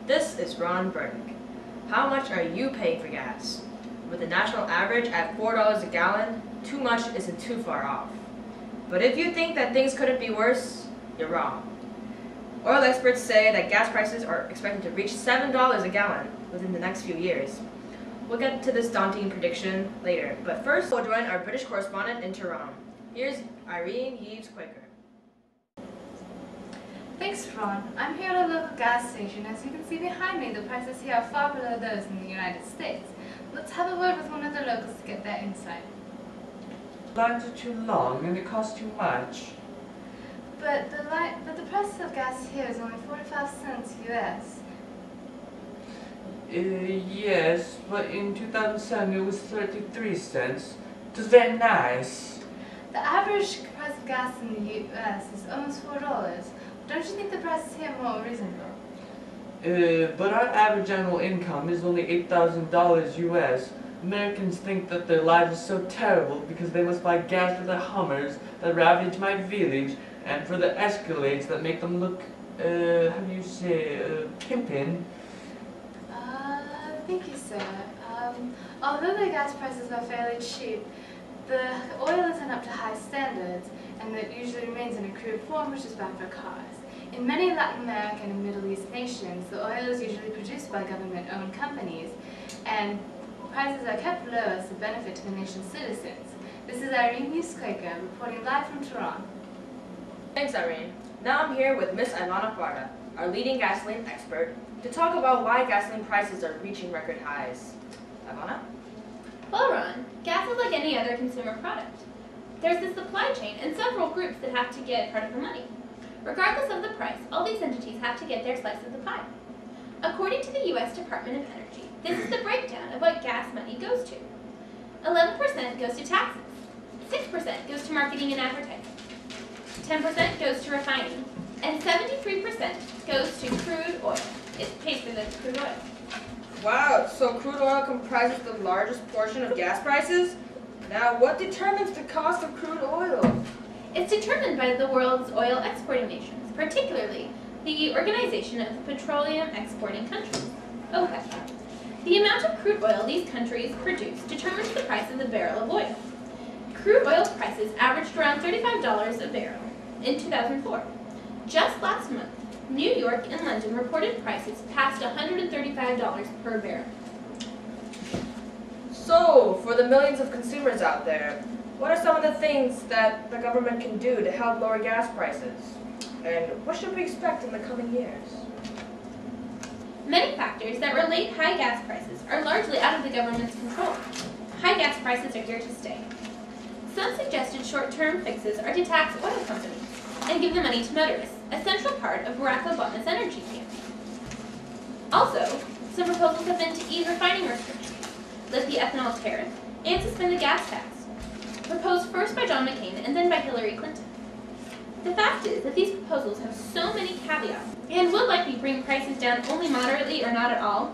This is Ron Burdick. How much are you paying for gas? With the national average at $4 a gallon, too much isn't too far off. But if you think that things couldn't be worse, you're wrong. Oil experts say that gas prices are expected to reach $7 a gallon within the next few years. We'll get to this daunting prediction later, but first we'll join our British correspondent in Toronto. Here's Irene Yeaves-Quaker. Thanks, Ron. I'm here at a local gas station. As you can see behind me, the prices here are far below those in the United States. Let's have a word with one of the locals to get their insight. Lines are too long and it costs too much. But the price of gas here is only 45 cents US. Yes, but in 2007 it was 33 cents. It was very nice. The average price of gas in the US is almost $4. Don't you think the prices here are more reasonable? But our average annual income is only $8,000 US. Americans think that their lives are so terrible because they must buy gas for their Hummers that ravage my village and for the Escalades that make them look, how do you say, pimpin'. Thank you, sir. Although the gas prices are fairly cheap, the oil isn't up to high standards, and it usually remains in a crude form, which is bad for cars. In many Latin American and Middle East nations, the oil is usually produced by government-owned companies, and prices are kept low as a benefit to the nation's citizens. This is Irene Yeaves-Quaker reporting live from Toronto. Thanks, Irene. Now I'm here with Miss Ivana Parda, our leading gasoline expert, to talk about why gasoline prices are reaching record highs. Ivana? Well, Ron, gas is like any other consumer product. There's the supply chain and several groups that have to get part of the money. Regardless of the price, all these entities have to get their slice of the pie. According to the U.S. Department of Energy, this is the breakdown of what gas money goes to. 11% goes to taxes, 6% goes to marketing and advertising, 10% goes to refining, and 73% goes to crude oil. It pays for the crude oil. Wow, so crude oil comprises the largest portion of gas prices? Now, what determines the cost of crude oil? It's determined by the world's oil exporting nations, particularly the Organization of the Petroleum Exporting Countries, OPEC. The amount of crude oil these countries produce determines the price of the barrel of oil. Crude oil prices averaged around $35 a barrel in 2004. Just last month, New York and London reported prices past $135 per barrel. So, for the millions of consumers out there, what are some of the things that the government can do to help lower gas prices? And what should we expect in the coming years? Many factors that relate high gas prices are largely out of the government's control. High gas prices are here to stay. Some suggested short-term fixes are to tax oil companies and give the money to motorists, a central part of Barack Obama's energy campaign. Also, some proposals have been to ease refining restrictions, lift the ethanol tariff, and suspend the gas tax, proposed first by John McCain and then by Hillary Clinton. The fact is that these proposals have so many caveats and would likely bring prices down only moderately or not at all,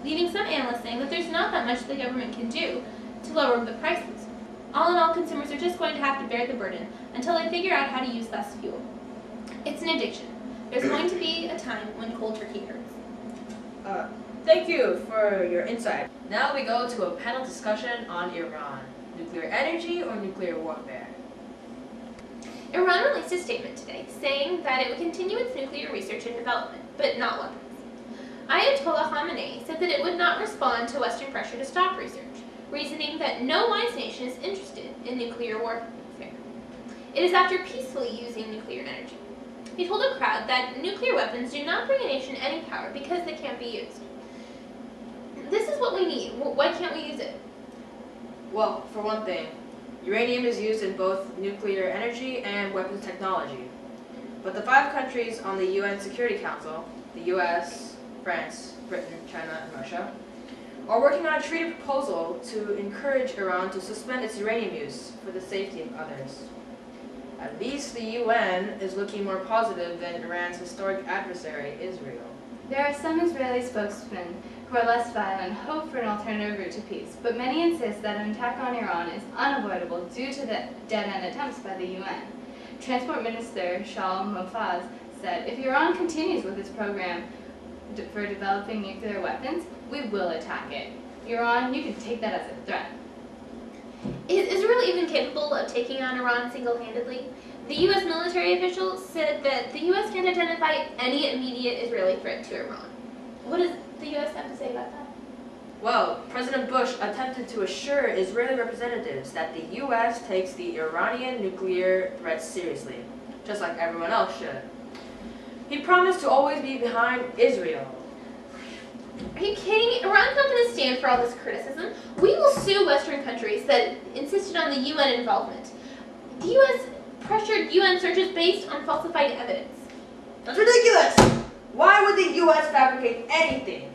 leaving some analysts saying that there's not that much the government can do to lower the prices. All in all, consumers are just going to have to bear the burden until they figure out how to use less fuel. It's an addiction. There's going to be a time when cold turkey hurts. Thank you for your insight. Now we go to a panel discussion on Iran. Nuclear energy or nuclear warfare? Iran released a statement today saying that it would continue its nuclear research and development, but not weapons. Ayatollah Khamenei said that it would not respond to Western pressure to stop research, reasoning that no wise nation is interested in nuclear warfare. It is after peacefully using nuclear energy. He told a crowd that nuclear weapons do not bring a nation any power because they can't be used. This is what we need. Why can't we use it? Well, for one thing, uranium is used in both nuclear energy and weapons technology. But the 5 countries on the UN Security Council, the US, France, Britain, China, and Russia, are working on a treaty proposal to encourage Iran to suspend its uranium use for the safety of others. At least the UN is looking more positive than Iran's historic adversary, Israel. There are some Israeli spokesmen who are less violent and hope for an alternative route to peace, but many insist that an attack on Iran is unavoidable due to the dead-end attempts by the UN. Transport Minister Shaul Mofaz said, if Iran continues with its program, for developing nuclear weapons, we will attack it. Iran, you can take that as a threat. Is Israel even capable of taking on Iran single-handedly? The U.S. military official said that the U.S. can't identify any immediate Israeli threat to Iran. What does the U.S. have to say about that? Well, President Bush attempted to assure Israeli representatives that the U.S. takes the Iranian nuclear threat seriously, just like everyone else should. He promised to always be behind Israel. Are you kidding? Iran's not going to stand for all this criticism. We will sue Western countries that insisted on the UN involvement. The U.S. pressured UN searches based on falsified evidence. That's ridiculous! Why would the U.S. fabricate anything?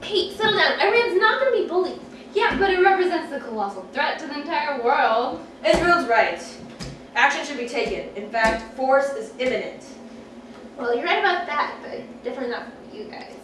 Hey, settle down. Iran's not going to be bullied. Yeah, but it represents the colossal threat to the entire world. Israel's right. Action should be taken. In fact, force is imminent. Well, you're right about that, but definitely not for you guys.